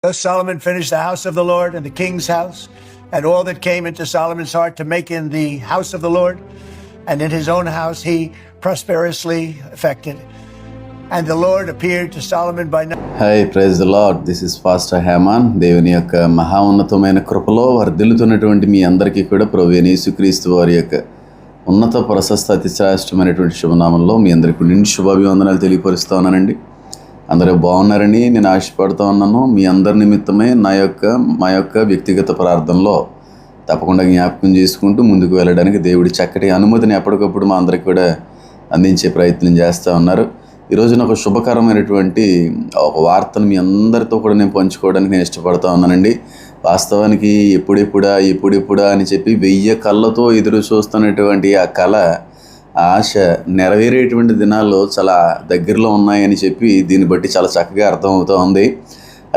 Thus Solomon finished the house of the Lord and the king's house, and all that came into Solomon's heart to make in the house of the Lord, and in his own house he prosperously effected. And the Lord appeared to Solomon by night. Hi, praise the Lord. This is Pastor Haman. దేవుని యొక్క మహా ఉన్నతమైన కృపలో వర్ధిల్లుతున్నటువంటి మీ అందరికీ కూడా ప్రభువైన యేసుక్రీస్తు వారి యొక్క ఉన్నత ప్రశస్త అతి శ్రేష్టమైనటువంటి శుభనామంలో మీ అందరికీ నిండు శుభాభివందనాలు తెలియపరుస్తూ ఉన్నానండి. అందరూ బాగున్నారని నేను ఆశపడుతూ ఉన్నాను. మీ అందరి నిమిత్తమే మా యొక్క వ్యక్తిగత ప్రార్థనలో తప్పకుండా జ్ఞాపకం చేసుకుంటూ ముందుకు వెళ్ళడానికి దేవుడి చక్కటి అనుమతిని ఎప్పటికప్పుడు మా అందరికి కూడా అందించే ప్రయత్నం చేస్తూ ఉన్నారు. ఈరోజు నాకు శుభకరమైనటువంటి ఒక వార్తను మీ అందరితో కూడా నేను పంచుకోవడానికి నేను ఇష్టపడుతూ ఉన్నానండి. వాస్తవానికి ఎప్పుడెప్పుడా అని చెప్పి 1000 కళ్ళతో ఎదురు చూస్తున్నటువంటి ఆ కళ ఆశ నెరవేరేటువంటి దినాలు చాలా దగ్గరలో ఉన్నాయని చెప్పి దీన్ని బట్టి చాలా చక్కగా అర్థమవుతూ ఉంది.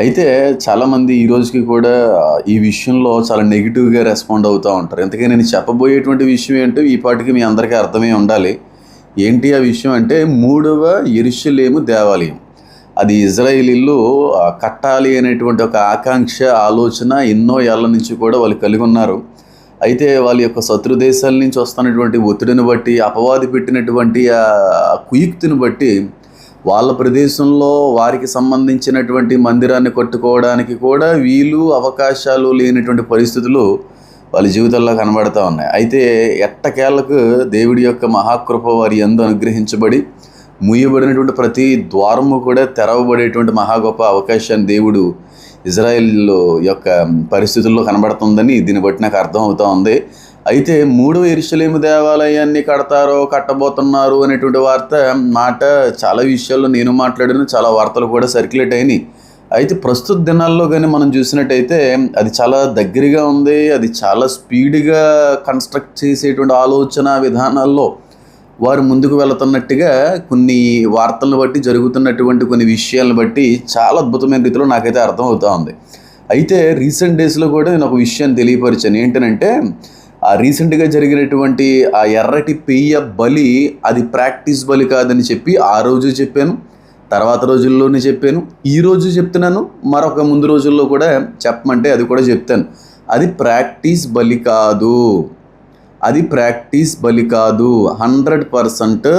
అయితే చాలామంది ఈ రోజుకి కూడా ఈ విషయంలో చాలా నెగిటివ్గా రెస్పాండ్ అవుతూ ఉంటారు. ఎందుకని నేను చెప్పబోయేటువంటి విషయం ఏంటో ఈ పాటికి మీ అందరికీ అర్థమై ఉండాలి. ఏంటి ఆ విషయం అంటే 3వ యెరూషలేము దేవాలయం. అది ఇజ్రాయేలీలు కట్టాలి అనేటువంటి ఒక ఆకాంక్ష ఆలోచన ఎన్నో ఏళ్ల నుంచి కూడా వాళ్ళు కలిగి ఉన్నారు. అయితే వాళ్ళ యొక్క శత్రు దేశాల నుంచి వస్తున్నటువంటి ఒత్తిడిని బట్టి అపవాది పెట్టినటువంటి ఆ కుయుక్తిని బట్టి వాళ్ళ ప్రదేశంలో వారికి సంబంధించినటువంటి మందిరాన్ని కట్టుకోవడానికి కూడా వీలు అవకాశాలు లేనటువంటి పరిస్థితులు వాళ్ళ జీవితాల్లో కనబడుతూ ఉన్నాయి. అయితే ఎట్టకేళ్లకు దేవుడి యొక్క మహాకృప వారి యందు అనుగ్రహించబడి మూయబడినటువంటి ప్రతి ద్వారము కూడా తెరవబడేటువంటి మహా గొప్ప అవకాశాన్ని దేవుడు ఇజ్రాయెల్ యొక్క పరిస్థితుల్లో కనబడుతుందని దీన్ని బట్టి నాకు అర్థం అవుతూ ఉంది. అయితే 3వ యెరూషలేము దేవాలయాన్ని కట్టబోతున్నారు అనేటువంటి మాట చాలా విషయాల్లో నేను మాట్లాడాను, చాలా వార్తలు కూడా సర్క్యులేట్ అయినాయి. అయితే ప్రస్తుత దినాల్లో కానీ మనం చూసినట్టయితే అది చాలా దగ్గరగా ఉంది. అది చాలా స్పీడ్గా కన్స్ట్రక్ట్ చేసేటువంటి ఆలోచన విధానాల్లో వారు ముందుకు వెళుతున్నట్టుగా కొన్ని వార్తలను బట్టి జరుగుతున్నటువంటి కొన్ని విషయాలను బట్టి చాలా అద్భుతమైన రీతిలో నాకైతే అర్థం అవుతూ ఉంది. అయితే రీసెంట్ డేస్లో కూడా నేను ఒక విషయాన్ని తెలియపరిచాను. ఏంటంటే ఆ రీసెంట్గా జరిగినటువంటి ఆ ఎర్రటి పెయ్య బలి అది ప్రాక్టీస్ బలి కాదని చెప్పి ఆ రోజు చెప్పాను, తర్వాత రోజుల్లోనే చెప్పాను, ఈ రోజు చెప్తున్నాను, మరొక ముందు రోజుల్లో కూడా చెప్పమంటే అది కూడా చెప్తాను. అది ప్రాక్టీస్ బలి కాదు. 100%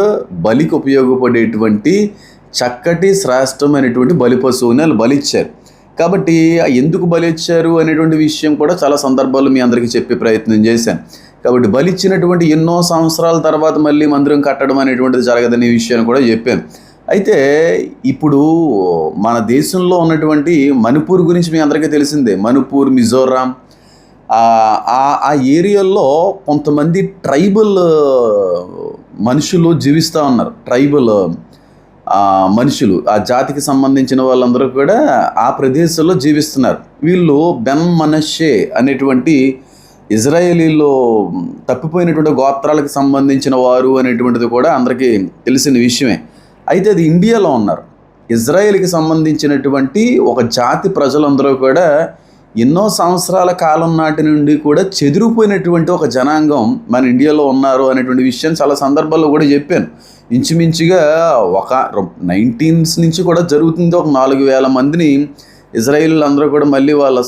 బలికి ఉపయోగపడేటువంటి చక్కటి శ్రేష్టమైనటువంటి బలి పశువుని వాళ్ళు బలిచ్చారు. కాబట్టి ఎందుకు బలిచ్చారు అనేటువంటి విషయం కూడా చాలా సందర్భాల్లో మీ అందరికీ చెప్పే ప్రయత్నం చేశాను. కాబట్టి బలిచ్చినటువంటి ఎన్నో సంవత్సరాల తర్వాత మళ్ళీ మందిరం కట్టడం అనేటువంటిది జరగదనే విషయాన్ని కూడా చెప్పాను. అయితే ఇప్పుడు మన దేశంలో ఉన్నటువంటి మణిపూర్ గురించి మీ అందరికీ తెలిసిందే. మణిపూర్, మిజోరాం ఆ ఏరియాల్లో కొంతమంది ట్రైబల్ మనుషులు జీవిస్తూ ఉన్నారు. ట్రైబల్ మనుషులు, ఆ జాతికి సంబంధించిన వాళ్ళందరూ కూడా ఆ ప్రదేశంలో జీవిస్తున్నారు. వీళ్ళు బెన్ మనషే అనేటువంటి ఇజ్రాయేలీలో తప్పిపోయినటువంటి గోత్రాలకు సంబంధించిన వారు అనేటువంటిది కూడా అందరికీ తెలిసిన విషయమే. అయితే అది ఇండియాలో ఉన్నారు. ఇజ్రాయేల్కి సంబంధించినటువంటి ఒక జాతి ప్రజలందరూ కూడా ఎన్నో సంవత్సరాల కాలం నాటి నుండి కూడా చెదిరిపోయినటువంటి ఒక జనాంగం మన ఇండియాలో ఉన్నారు అనేటువంటి విషయం చాలా సందర్భాల్లో కూడా చెప్పాను. ఇంచుమించుగా ఒక 19s నుంచి కూడా జరుగుతుంది. ఒక 4000 మందిని ఇజ్రాయేల్ అందరూ కూడా మళ్ళీ వాళ్ళ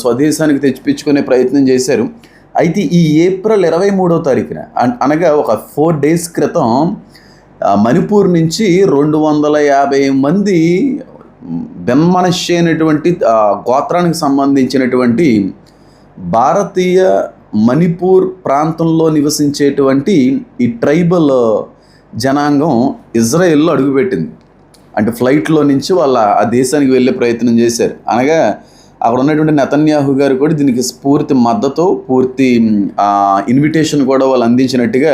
స్వదేశానికి తెచ్చిపించుకునే ప్రయత్నం చేశారు. అయితే ఈ ఏప్రిల్ 23వ తారీఖున అనగా ఒక 4 days క్రితం మణిపూర్ నుంచి 250 మంది బెన్ మనషే అనేటువంటి గోత్రానికి సంబంధించినటువంటి భారతీయ మణిపూర్ ప్రాంతంలో నివసించేటువంటి ఈ ట్రైబల్ జనాంగం ఇజ్రాయెల్లో అడుగుపెట్టింది. అంటే ఫ్లైట్లో నుంచి వాళ్ళ ఆ దేశానికి వెళ్ళే ప్రయత్నం చేశారు. అనగా అక్కడ ఉన్నటువంటి నెతన్యాహు గారు కూడా దీనికి పూర్తి మద్దతు, పూర్తి ఇన్విటేషన్ కూడా వాళ్ళు అందించినట్టుగా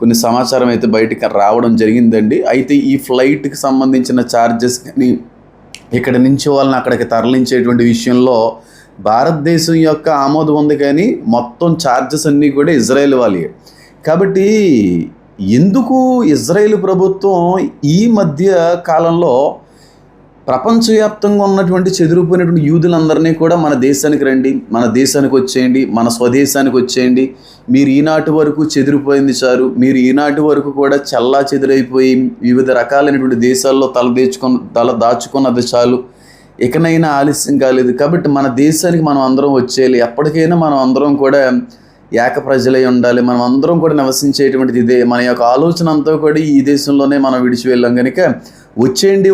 కొన్ని సమాచారం అయితే బయటికి రావడం జరిగిందండి. అయితే ఈ ఫ్లైట్కి సంబంధించిన ఛార్జెస్ కానీ ఇక్కడ నుంచి వాళ్ళని అక్కడికి తరలించేటువంటి విషయంలో భారతదేశం యొక్క ఆమోదం ఉంది, కానీ మొత్తం ఛార్జెస్ అన్నీ కూడా ఇజ్రాయెల్ వాళ్ళే. కాబట్టి ఎందుకు ఇజ్రాయెల్ ప్రభుత్వం ఈ మధ్య కాలంలో ప్రపంచవ్యాప్తంగా ఉన్నటువంటి చెదిరిపోయినటువంటి యూదులందరినీ కూడా మన దేశానికి రండి, మన దేశానికి వచ్చేయండి, మన స్వదేశానికి వచ్చేయండి, మీరు ఈనాటి వరకు చెదిరిపోయింది చాలు, మీరు ఈనాటి వరకు కూడా చెల్లా చెదిరైపోయి వివిధ రకాలైనటువంటి దేశాల్లో తల దాచుకున్నది చాలు, ఇకనైనా ఆలస్యం కాలేదు. కాబట్టి మన దేశానికి మనం అందరం వచ్చేయాలి. ఎప్పటికైనా మనం అందరం కూడా ఏక ప్రజలై ఉండాలి. మనం అందరం కూడా నివసించేటువంటిది ఇదే. మన యొక్క ఆలోచన అంతా కూడా ఈ దేశంలోనే మనం విడిచి వెళ్ళాం కనుక వచ్చేయండి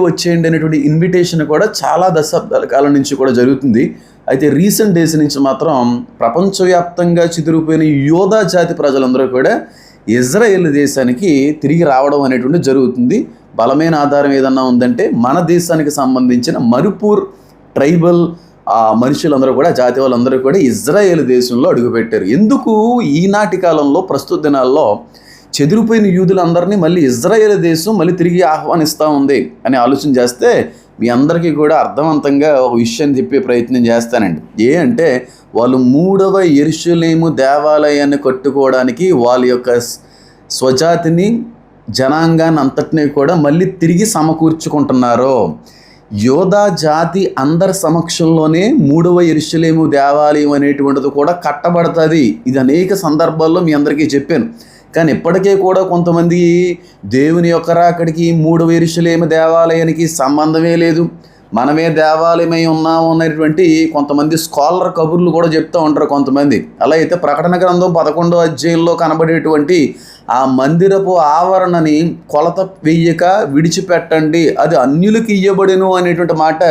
అనేటువంటి ఇన్విటేషన్ కూడా చాలా దశాబ్దాల కాలం నుంచి కూడా జరుగుతుంది. అయితే రీసెంట్ డేస్ నుంచి మాత్రం ప్రపంచవ్యాప్తంగా చిదిరిపోయిన యోధా జాతి ప్రజలందరూ కూడా ఇజ్రాయెల్ దేశానికి తిరిగి రావడం అనేటువంటి జరుగుతుంది. బలమైన ఆధారం ఏదన్నా ఉందంటే మన దేశానికి సంబంధించిన మణిపూర్ ట్రైబల్ మనుషులందరూ కూడా, జాతి వాళ్ళందరూ కూడా ఇజ్రాయెల్ దేశంలో అడుగుపెట్టారు. ఎందుకు ఈనాటి కాలంలో ప్రస్తుత దినాల్లో చెదిరిపోయిన యూదులందరినీ మళ్ళీ ఇజ్రాయెల్ దేశం మళ్ళీ తిరిగి ఆహ్వానిస్తూ ఉంది అని ఆలోచన చేస్తే మీ అందరికీ కూడా అర్థవంతంగా ఒక విషయాన్ని చెప్పే ప్రయత్నం చేస్తానండి. అంటే వాళ్ళు 3వ యెరూషలేము దేవాలయాన్ని కట్టుకోవడానికి వాళ్ళ యొక్క స్వజాతిని, జనాంగాన్ని అంతటినీ కూడా మళ్ళీ తిరిగి సమకూర్చుకుంటున్నారు. యోధా జాతి అందరి సమక్షంలోనే 3వ యెరూషలేము దేవాలయం అనేటువంటిది కూడా కట్టబడుతుంది. ఇది అనేక సందర్భాల్లో మీ అందరికీ చెప్పాను. కానీ ఇప్పటికే కూడా కొంతమంది దేవుని యొక్క రాకడికి 3వ యెరూషలేము దేవాలయానికి సంబంధమే లేదు, మనమే దేవాలయమై ఉన్నాము అనేటువంటి కొంతమంది స్కాలర్ కబుర్లు కూడా చెప్తూ ఉంటారు కొంతమంది. అలా అయితే ప్రకటన గ్రంథం 11వ అధ్యాయంలో కనబడేటువంటి ఆ మందిరపు ఆవరణని కొలత వెయ్యక విడిచిపెట్టండి, అది అన్యులకు ఇయ్యబడెను అనేటువంటి మాట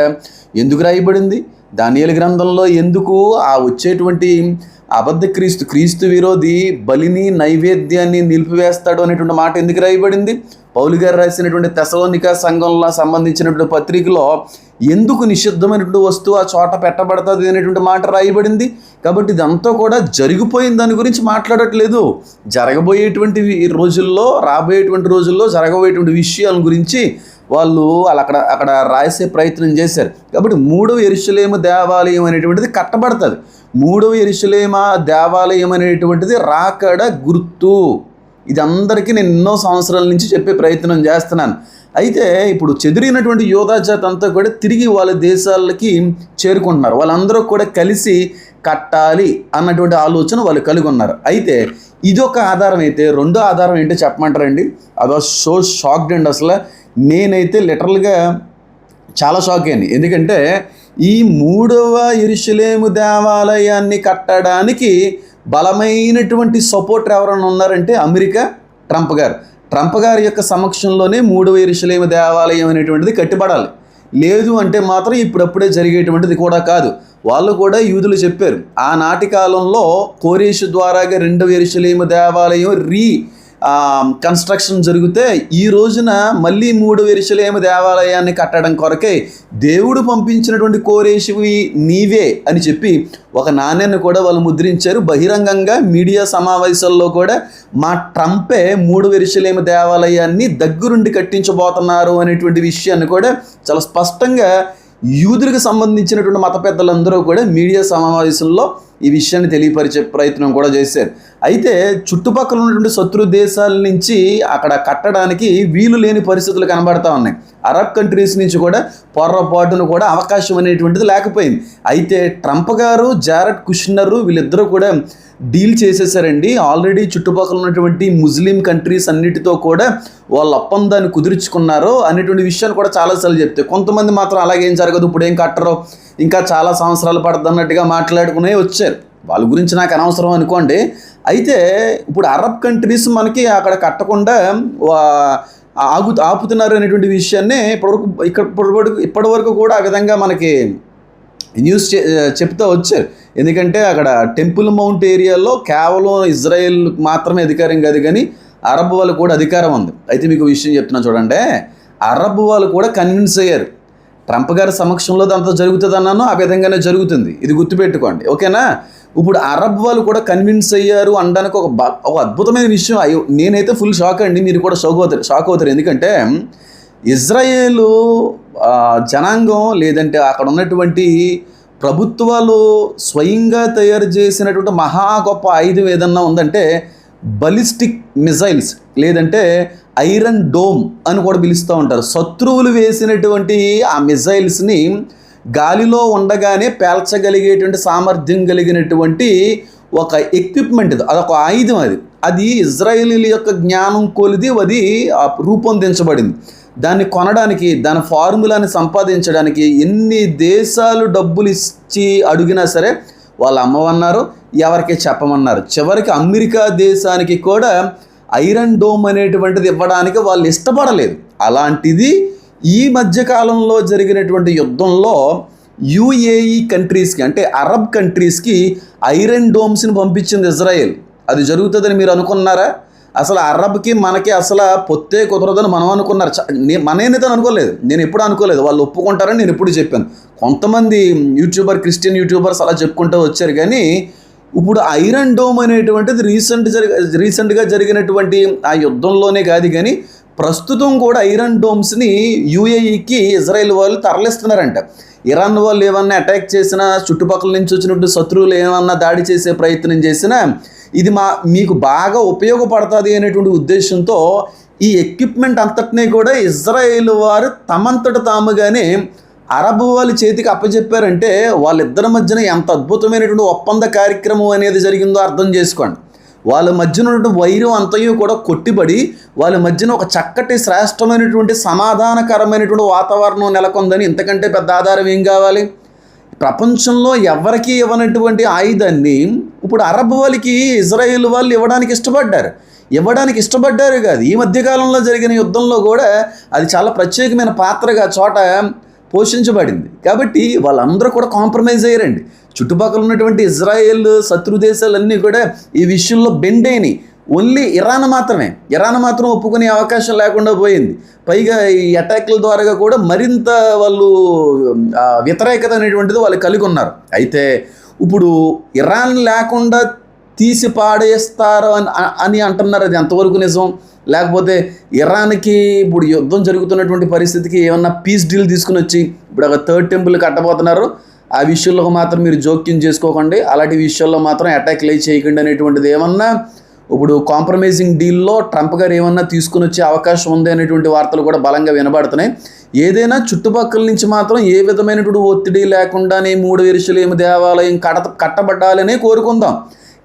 ఎందుకు రాయబడింది? దానియేలు గ్రంథంలో ఎందుకు ఆ వచ్చేటువంటి అబద్ధ క్రీస్తు విరోధి బలిని నైవేద్యాన్ని నిలిపివేస్తాడు అనేటువంటి మాట ఎందుకు రాయబడింది? పౌలు గారు రాసినటువంటి తెసలోనిక సంఘంలో సంబంధించినటువంటి పత్రికలో ఎందుకు నిషిద్ధమైనటువంటి వస్తువు ఆ చోట పెట్టబడుతుంది అనేటువంటి మాట రాయబడింది. కాబట్టి ఇదంతా కూడా జరిగిపోయిన దాని గురించి మాట్లాడట్లేదు. జరగబోయేటువంటి రోజుల్లో, రాబోయేటువంటి రోజుల్లో జరగబోయేటువంటి విషయాల గురించి వాళ్ళు అక్కడ రాసే ప్రయత్నం చేశారు. కాబట్టి 3వ యెరూషలేము దేవాలయం అనేటువంటిది కట్టబడుతుంది. 3వ యెరూషలేము దేవాలయం అనేటువంటిది రాకడ గుర్తు. ఇది అందరికీ నేను ఎన్నో సంవత్సరాల నుంచి చెప్పే ప్రయత్నం చేస్తున్నాను. అయితే ఇప్పుడు చెదిరినటువంటి యోధా జాతి అంతా కూడా తిరిగి వాళ్ళ దేశాలకి చేరుకుంటున్నారు. వాళ్ళందరూ కూడా కలిసి కట్టాలి అన్నటువంటి ఆలోచన వాళ్ళు కలిగి ఉన్నారు. అయితే ఇదొక ఆధారం అయితే, రెండో ఆధారం ఏంటో చెప్పమంటారండి? అదో షాక్డ్ అండి. అసలు నేనైతే లిటరల్గా చాలా షాక్ అయ్యాను. ఎందుకంటే ఈ 3వ యెరూషలేము దేవాలయాన్ని కట్టడానికి బలమైనటువంటి సపోర్టర్ ఎవరైనా ఉన్నారంటే అమెరికా, ట్రంప్ గారి యొక్క సమక్షంలోనే 3వ యెరూషలేము దేవాలయం అనేటువంటిది కట్టిపడాలి. లేదు అంటే మాత్రం ఇప్పుడప్పుడే జరిగేటువంటిది కూడా కాదు. వాళ్ళు కూడా యూదులు చెప్పారు, ఆనాటి కాలంలో కోరేషు ద్వారాగా 2వ యెరూషలేము దేవాలయం కన్స్ట్రక్షన్ జరిగితే ఈ రోజున మళ్ళీ 3వ యెరూషలేము దేవాలయాన్ని కట్టడం కొరకే దేవుడు పంపించినటువంటి కోరేషువి నీవే అని చెప్పి ఒక నాణ్యాన్ని కూడా వాళ్ళు ముద్రించారు. బహిరంగంగా మీడియా సమావేశాల్లో కూడా మా ట్రంపే 3వ యెరూషలేము దేవాలయాన్ని దగ్గరుండి కట్టించబోతున్నారు అనేటువంటి విషయాన్ని కూడా చాలా స్పష్టంగా యూదులకు సంబంధించినటువంటి మత పెద్దలందరూ కూడా మీడియా సమావేశంలో ఈ విషయాన్ని తెలియపరిచే ప్రయత్నం కూడా చేశారు. అయితే చుట్టుపక్కల ఉన్నటువంటి శత్రు దేశాల నుంచి అక్కడ కట్టడానికి వీలు లేని పరిస్థితులు కనబడతా ఉన్నాయి. అరబ్ కంట్రీస్ నుంచి కూడా పొర్రపాటును కూడా అవకాశం అనేటువంటిది లేకపోయింది. అయితే ట్రంప్ గారు, జారెడ్ కుష్నర్ వీళ్ళిద్దరూ కూడా డీల్ చేసేసారండి. ఆల్రెడీ చుట్టుపక్కల ఉన్నటువంటి ముస్లిం కంట్రీస్ అన్నిటితో కూడా వాళ్ళ ఒప్పందాన్ని కుదుర్చుకున్నారు అనేటువంటి విషయాన్ని కూడా చాలాసార్లు చెప్తే, కొంతమంది మాత్రం అలాగేం జరగదు, ఇప్పుడు ఏం కట్టరు, ఇంకా చాలా సంవత్సరాలు పడుతుంది అన్నట్టుగా మాట్లాడుకునే వచ్చారు. వాళ్ళ గురించి నాకు అనవసరం అనుకోండి. అయితే ఇప్పుడు అరబ్ కంట్రీస్ మనకి అక్కడ కట్టకుండా ఆపుతున్నారు అనేటువంటి విషయాన్ని ఇప్పటి వరకు కూడా ఆ విధంగా మనకి న్యూస్ చెప్తూ వచ్చారు. ఎందుకంటే అక్కడ టెంపుల్ మౌంట్ ఏరియాలో కేవలం ఇజ్రాయెల్ మాత్రమే అధికారం కాదు, కానీ అరబ్ వాళ్ళు కూడా అధికారం ఉంది. అయితే మీకు విషయం చెప్తున్నా చూడండి, అరబ్ వాళ్ళు కూడా కన్విన్స్ అయ్యారు. ట్రంప్ గారి సమక్షంలో దాంతో జరుగుతుంది అన్నాను, ఆ విధంగానే జరుగుతుంది. ఇది గుర్తుపెట్టుకోండి, ఓకేనా? ఇప్పుడు అరబ్ వాళ్ళు కూడా కన్విన్స్ అయ్యారు అనడానికి ఒక అద్భుతమైన విషయం. నేనైతే ఫుల్ షాక్ అండి, మీరు కూడా షాక్ అవుతారు. ఎందుకంటే ఇజ్రాయేలు జనాంగం లేదంటే అక్కడ ఉన్నటువంటి ప్రభుత్వాలు స్వయంగా తయారు చేసినటువంటి మహా గొప్ప ఆయుధం ఏదన్నా ఉందంటే బలిస్టిక్ మిసైల్స్, లేదంటే ఐరన్ డోమ్ అని కూడా పిలుస్తూ ఉంటారు. శత్రువులు వేసినటువంటి ఆ మిసైల్స్ని గాలిలో ఉండగానే పేల్చగలిగేటువంటి సామర్థ్యం కలిగినటువంటి ఒక ఎక్విప్మెంట్, అదొక ఆయుధం. అది ఇజ్రాయేలీల యొక్క జ్ఞానం కొలిది అది రూపొందించబడింది. దాన్ని కొనడానికి, దాని ఫార్ములాని సంపాదించడానికి ఎన్ని దేశాలు డబ్బులు ఇచ్చి అడిగినా సరే వాళ్ళు అమ్మమన్నారు, ఎవరికి చెప్పమన్నారు. చివరికి అమెరికా దేశానికి కూడా ఐరన్ డోమ్ అనేటువంటిది ఇవ్వడానికి వాళ్ళు ఇష్టపడలేదు. అలాంటిది ఈ మధ్యకాలంలో జరిగినటువంటి యుద్ధంలో యుఏఈ కంట్రీస్కి, అంటే అరబ్ కంట్రీస్కి ఐరన్ డోమ్స్ని పంపించింది ఇజ్రాయెల్. అది జరుగుతుందని మీరు అనుకున్నారా? అసలు అరబ్కి మనకి అసలు పొత్తే కుదరదని మనం అనుకున్నారు. నేనైతే అనుకోలేదు, నేను ఎప్పుడు అనుకోలేదు. వాళ్ళు ఒప్పుకుంటారని నేను ఎప్పుడు చెప్పాను. కొంతమంది క్రిస్టియన్ యూట్యూబర్స్ అలా చెప్పుకుంటూ వచ్చారు. కానీ ఇప్పుడు ఐరన్ డోమ్ అనేటువంటిది రీసెంట్గా జరిగినటువంటి ఆ యుద్ధంలోనే కాదు, కానీ ప్రస్తుతం కూడా ఐరన్ డోమ్స్ని యుఏఈకి ఇజ్రాయెల్ వాళ్ళు తరలిస్తున్నారంట. ఇరాన్ వాళ్ళు ఏమన్నా అటాక్ చేసినా, చుట్టుపక్కల నుంచి వచ్చినట్టు శత్రువులు ఏమన్నా దాడి చేసే ప్రయత్నం చేసినా ఇది మీకు బాగా ఉపయోగపడుతుంది అనేటువంటి ఉద్దేశంతో ఈ ఎక్విప్మెంట్ అంతటినీ కూడా ఇజ్రాయెల్ వారు తమంతట తాముగానే అరబ్ వాళ్ళ చేతికి అప్పచెప్పారంటే వాళ్ళిద్దరి మధ్యన ఎంత అద్భుతమైనటువంటి ఒప్పంద కార్యక్రమం అనేది జరిగిందో అర్థం చేసుకోండి. వాళ్ళ మధ్యన ఉన్నటువంటి వైరం అంతయు కూడా కొట్టిబడి వాళ్ళ మధ్యన ఒక చక్కటి శ్రేష్టమైనటువంటి సమాధానకరమైనటువంటి వాతావరణం నెలకొందని ఇంతకంటే పెద్ద ఆధారం ఏం కావాలి? ప్రపంచంలో ఎవరికి ఇవ్వనటువంటి ఆయుధాన్ని ఇప్పుడు అరబ్ వాళ్ళకి ఇజ్రాయెల్ వాళ్ళు ఇవ్వడానికి ఇష్టపడ్డారు కాదు, ఈ మధ్యకాలంలో జరిగిన యుద్ధంలో కూడా అది చాలా ప్రత్యేకమైన పాత్రగా చోట పోషించబడింది. కాబట్టి వాళ్ళందరూ కూడా కాంప్రమైజ్ అయ్యారండి. చుట్టుపక్కల ఉన్నటువంటి ఇజ్రాయెల్ శత్రు దేశాలన్నీ కూడా ఈ విషయంలో బెండ్ అయినాయి. ఓన్లీ ఇరాన్ మాత్రం ఒప్పుకునే అవకాశం లేకుండా పోయింది. పైగా ఈ అటాక్ల ద్వారా కూడా మరింత వాళ్ళు వ్యతిరేకత అనేటువంటిది వాళ్ళు కలిగి ఉన్నారు. అయితే ఇప్పుడు ఇరాన్ లేకుండా తీసి పాడేస్తారు అని అంటున్నారు. అది ఎంతవరకు నిజం? లేకపోతే ఇరాన్కి ఇప్పుడు యుద్ధం జరుగుతున్నటువంటి పరిస్థితికి ఏమన్నా పీస్ డీల్ తీసుకుని వచ్చి ఇప్పుడు ఒక థర్డ్ టెంపుల్ కట్టబోతున్నారు, ఆ విషయంలో మాత్రం మీరు జోక్యం చేసుకోకండి, అలాంటి విషయాల్లో మాత్రం అటాక్లు చేయకండి అనేటువంటిది ఏమన్నా ఇప్పుడు కాంప్రమైజింగ్ డీల్లో ట్రంప్ గారు ఏమన్నా తీసుకుని వచ్చే అవకాశం ఉంది అనేటువంటి వార్తలు కూడా బలంగా వినబడుతున్నాయి. ఏదైనా చుట్టుపక్కల నుంచి మాత్రం ఏ విధమైనటువంటి ఒత్తిడి లేకుండానే 3 యెరూషలేము దేవాలయం కట్టబడాలనే కోరుకుందాం.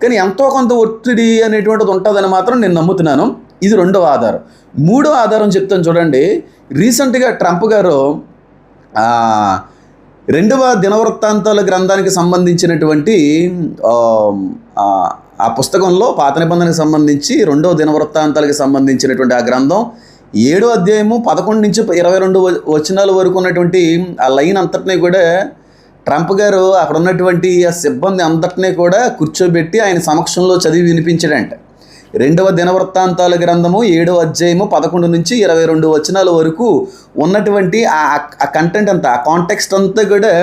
కానీ ఎంతో కొంత ఒత్తిడి అనేటువంటిది ఉంటుందని మాత్రం నేను నమ్ముతున్నాను. ఇది రెండవ ఆధారం. మూడో ఆధారం చెప్తాను చూడండి. రీసెంట్గా ట్రంప్ గారు 2వ దినవృత్తాంతాల గ్రంథానికి సంబంధించినటువంటి ఆ పుస్తకంలో పాత నిబంధనకు సంబంధించి 2వ దినవృత్తాంతాలకు సంబంధించినటువంటి ఆ గ్రంథం 7వ అధ్యాయము 11 నుంచి 22 వచనాల వరకు ఉన్నటువంటి ఆ లైన్ అంతటినీ కూడా ట్రంప్ గారు అక్కడ ఉన్నటువంటి ఆ సిబ్బంది అంతటినీ కూడా కూర్చోబెట్టి ఆయన సమక్షంలో చదివి వినిపించాడంట. 2వ దినవృత్తాంతాల గ్రంథము 7వ అధ్యాయము 11 నుంచి 22 వచనాల వరకు ఉన్నటువంటి ఆ కంటెంట్ అంతా, ఆ కాంటెక్స్ట్ అంతా కూడా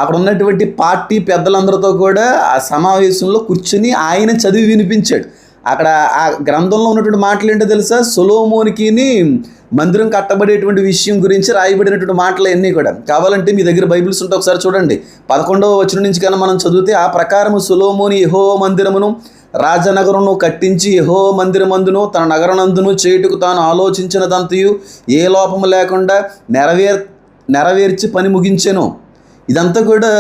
అక్కడ ఉన్నటువంటి పార్టీ పెద్దలందరితో కూడా ఆ సమావేశంలో కూర్చుని ఆయన చదివి వినిపించాడు. అక్కడ ఆ గ్రంథంలో ఉన్నటువంటి మాటలు ఏంటో తెలుసా? సొలొమోనుకి మందిరం కట్టబడేటువంటి విషయం గురించి రాయబడినటువంటి మాటలు అన్నీ కూడా. కావాలంటే మీ దగ్గర బైబిల్స్ ఉంటే ఒకసారి చూడండి. 11వ వచనం నుంచి కన్నా మనం చదివితే, ఆ ప్రకారము సొలొమోను యెహోవా మందిరమును రాజనగరును కట్టించి యెహోవా మందిరమందును తన నగరనందును చేయుటకు తాను ఆలోచించినదంతయు ఏ లోపము లేకుండా నెరవేర్చి పని ముగించెను. ఇదంతా కూడా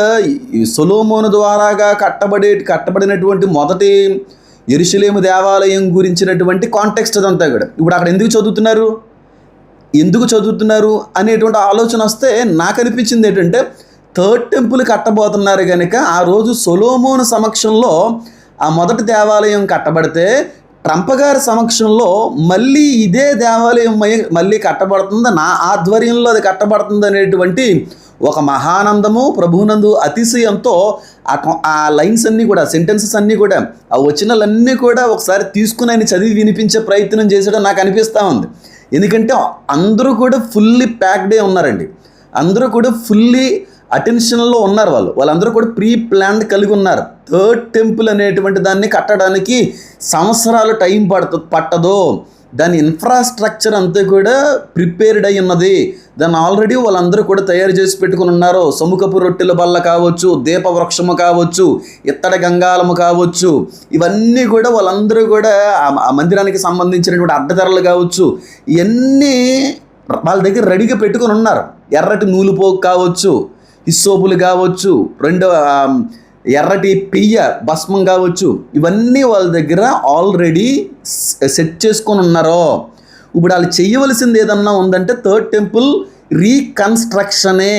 సొలొమోను ద్వారాగా కట్టబడినటువంటి మొదటి యెరూషలేము దేవాలయం గురించినటువంటి కాంటెక్స్ట్ అదంతా కూడా. ఇప్పుడు అక్కడ ఎందుకు చదువుతున్నారు అనేటువంటి ఆలోచన వస్తే నాకు అనిపించింది ఏంటంటే, థర్డ్ టెంపుల్ కట్టబోతున్నారు కనుక ఆ రోజు సొలొమోను సమక్షంలో ఆ మొదటి దేవాలయం కట్టబడితే ట్రంప్ గారి సమక్షంలో మళ్ళీ ఇదే దేవాలయం మళ్ళీ కట్టబడుతుంది, నా ఆధ్వర్యంలో అది కట్టబడుతుంది అనేటువంటి ఒక మహానందము, ప్రభువునందు అతిశయంతో ఆ లైన్స్ అన్నీ కూడా, సెంటెన్సెస్ అన్నీ కూడా, ఆ వచనాలన్నీ కూడా ఒకసారి తీసుకుని ఆయన చదివి వినిపించే ప్రయత్నం చేసేయడం నాకు అనిపిస్తూ ఉంది. ఎందుకంటే అందరూ కూడా ఫుల్లీ ప్యాక్డే ఉన్నారండి. అందరూ కూడా ఫుల్లీ అటెన్షన్లో ఉన్నారు. వాళ్ళందరూ కూడా ప్రీ ప్లాన్ కలిగి ఉన్నారు. థర్డ్ టెంపుల్ అనేటువంటి దాన్ని కట్టడానికి సంవత్సరాలు టైం పట్టదో. దాని ఇన్ఫ్రాస్ట్రక్చర్ అంతా కూడా ప్రిపేర్డ్ అయి ఉన్నది. దాన్ని ఆల్రెడీ వాళ్ళందరూ కూడా తయారు చేసి పెట్టుకుని ఉన్నారు. సముఖపు రొట్టెల బల్ల కావచ్చు, దీపవృక్షము కావచ్చు, ఇత్తడి గంగాలము కావచ్చు, ఇవన్నీ కూడా వాళ్ళందరూ కూడా ఆ మందిరానికి సంబంధించినటువంటి అడ్డధరలు కావచ్చు, ఇవన్నీ వాళ్ళ దగ్గర రెడీగా పెట్టుకుని ఉన్నారు. ఎర్రటి నూలుపోగు కావచ్చు, హిస్సోపులు కావచ్చు, ఎర్రటి పెయ్య భస్మం కావచ్చు, ఇవన్నీ వాళ్ళ దగ్గర ఆల్రెడీ సెట్ చేసుకొని ఉన్నారు. ఇప్పుడు వాళ్ళు చేయవలసింది ఏదన్నా ఉందంటే థర్డ్ టెంపుల్ రీకన్స్ట్రక్షనే.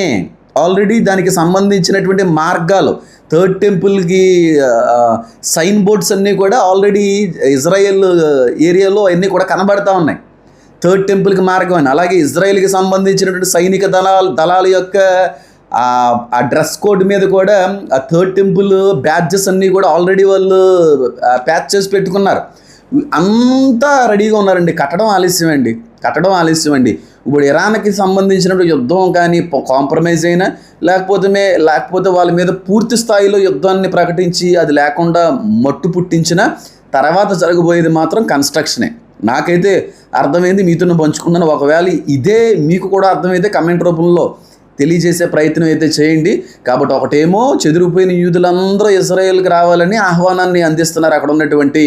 ఆల్రెడీ దానికి సంబంధించినటువంటి మార్గాలు, థర్డ్ టెంపుల్కి సైన్ బోర్డ్స్ అన్నీ కూడా ఆల్రెడీ ఇజ్రాయెల్ ఏరియాలో అన్నీ కూడా కనబడతా ఉన్నాయి. థర్డ్ టెంపుల్కి మార్గం అని, అలాగే ఇజ్రాయెల్కి సంబంధించినటువంటి సైనిక దళాల యొక్క ఆ డ్రెస్ కోడ్ మీద కూడా ఆ థర్డ్ టెంపుల్ బ్యాడ్జెస్ అన్నీ కూడా ఆల్రెడీ వాళ్ళు ప్యాచ్ చేసి పెట్టుకున్నారు. అంతా రెడీగా ఉన్నారండి. కట్టడం ఆలస్యం అండి. ఇప్పుడు ఇరాన్కి సంబంధించినటువంటి యుద్ధం కానీ కాంప్రమైజ్ అయినా లేకపోతే వాళ్ళ మీద పూర్తి స్థాయిలో యుద్ధాన్ని ప్రకటించి అది లేకుండా మట్టు పుట్టించిన తర్వాత జరగబోయేది మాత్రం కన్స్ట్రక్షనే. నాకైతే అర్థమైంది, మీతో పంచుకున్నాను. ఒకవేళ ఇదే మీకు కూడా అర్థమైతే కమెంట్ రూపంలో తెలియజేసే ప్రయత్నం అయితే చేయండి. కాబట్టి ఒకటేమో చెదిరిపోయిన యూదులందరూ ఇజ్రాయెల్కి రావాలని ఆహ్వానాన్ని అందిస్తున్నారు అక్కడ ఉన్నటువంటి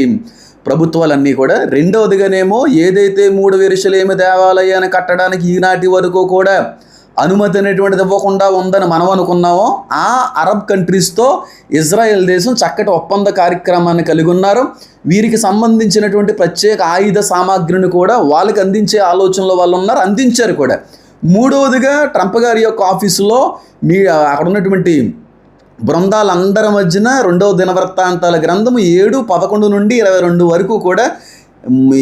ప్రభుత్వాలన్నీ కూడా. రెండవదిగానేమో ఏదైతే 3 యెరూషలేము దేవాలయాన్ని కట్టడానికి ఈనాటి వరకు కూడా అనుమతి అనేటువంటిది ఇవ్వకుండా ఉందని మనం అనుకున్నామో, ఆ అరబ్ కంట్రీస్తో ఇజ్రాయెల్ దేశం చక్కటి ఒప్పంద కార్యక్రమాన్ని కలిగి ఉన్నారు. వీరికి సంబంధించినటువంటి ప్రత్యేక ఆయుధ సామాగ్రిని కూడా వాళ్ళకి అందించే ఆలోచనలో వాళ్ళు ఉన్నారు, అందించారు కూడా. మూడవదిగా ట్రంప్ గారి యొక్క ఆఫీసులో అక్కడ ఉన్నటువంటి బృందాలందరి మధ్యన 2వ దినవృత్తాంతాల గ్రంథము 7:11 నుండి 22 వరకు కూడా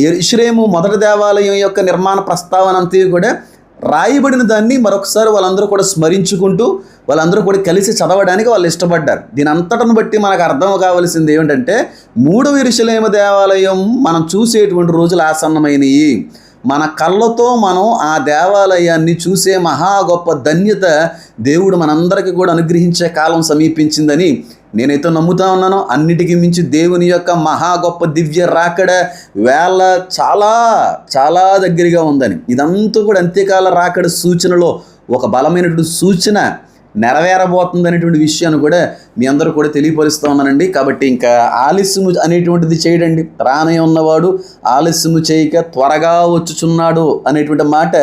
యెరూషలేము మొదటి దేవాలయం యొక్క నిర్మాణ ప్రస్తావన అంతా కూడా రాయబడిన దాన్ని మరొకసారి వాళ్ళందరూ కూడా స్మరించుకుంటూ వాళ్ళందరూ కూడా కలిసి చదవడానికి వాళ్ళు ఇష్టపడ్డారు. దీని అంతటను బట్టి మనకు అర్థం కావాల్సింది ఏమిటంటే 3వ యెరూషలేము దేవాలయం మనం చూసేటువంటి రోజులు ఆసన్నమైనవి. మన కళ్ళతో మనం ఆ దేవాలయాన్ని చూసే మహా గొప్ప ధన్యత దేవుడు మనందరికీ కూడా అనుగ్రహించే కాలం సమీపించిందని నేనైతే నమ్ముతా ఉన్నాను. అన్నిటికీ మించి దేవుని యొక్క మహా గొప్ప దివ్య రాకడ వేళ చాలా చాలా దగ్గరగా ఉందని, ఇదంతా కూడా అంత్యకాల రాకడ సూచనలో ఒక బలమైనటువంటి సూచన నెరవేరబోతుంది అనేటువంటి విషయాన్ని కూడా మీ అందరూ కూడా తెలియపరుస్తూ ఉన్నానండి. కాబట్టి ఇంకా ఆలస్యము అనేటువంటిది చేయడండి. రానే ఉన్నవాడు ఆలస్యము చేయక త్వరగా వచ్చుచున్నాడు అనేటువంటి మాట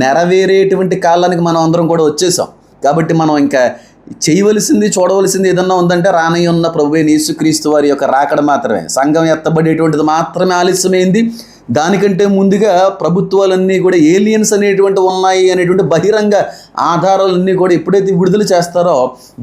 నెరవేరేటువంటి కాలానికి మనం అందరం కూడా వచ్చేసాం. కాబట్టి మనం ఇంకా చేయవలసింది చూడవలసింది ఏదన్నా ఉందంటే రానయ్య ఉన్న ప్రభువైన యేసుక్రీస్తు వారి యొక్క రాకడ మాత్రమే. సంఘం ఎత్తబడేటువంటిది మాత్రమే ఆలస్యమైంది. దానికంటే ముందుగా ప్రభుత్వాలన్నీ కూడా ఏలియన్స్ అనేటువంటి ఉన్నాయి అనేటువంటి బహిరంగ ఆధారాలన్నీ కూడా ఎప్పుడైతే విడుదల చేస్తారో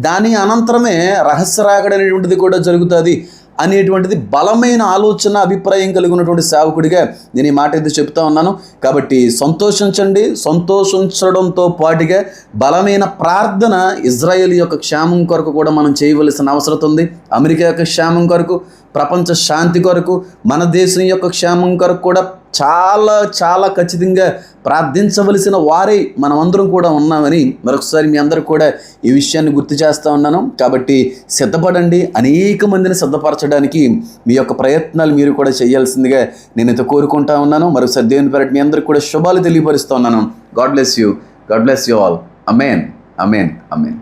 దాని అనంతరమే రహస్య రాకడ అనేటువంటిది కూడా జరుగుతుంది అనేటువంటిది బలమైన ఆలోచన అభిప్రాయం కలిగి ఉన్నటువంటి సేవకుడిగా నేను ఈ మాట అయితే చెప్తా ఉన్నాను. కాబట్టి సంతోషించండి. సంతోషించడంతో పాటుగా బలమైన ప్రార్థన ఇజ్రాయెల్ యొక్క క్షేమం కొరకు కూడా మనం చేయవలసిన అవసరం ఉంది. అమెరికా యొక్క క్షేమం కొరకు, ప్రపంచ శాంతి కొరకు, మన దేశం యొక్క క్షేమం కొరకు కూడా చాలా చాలా ఖచ్చితంగా ప్రార్థించవలసిన వారే మనమందరం కూడా ఉన్నామని మరొకసారి మీ అందరూ కూడా ఈ విషయాన్ని గుర్తు చేస్తూ ఉన్నాను. కాబట్టి సిద్ధపడండి. అనేక మందిని సిద్ధపరచడానికి మీ యొక్క ప్రయత్నాలు మీరు కూడా చేయాల్సిందిగా నేనైతే కోరుకుంటా ఉన్నాను. మరొకసారి దేవుని పేరట మీ అందరికీ కూడా శుభాలు తెలియపరుస్తూ ఉన్నాను. God bless you. God bless you all. Amen. Amen. Amen.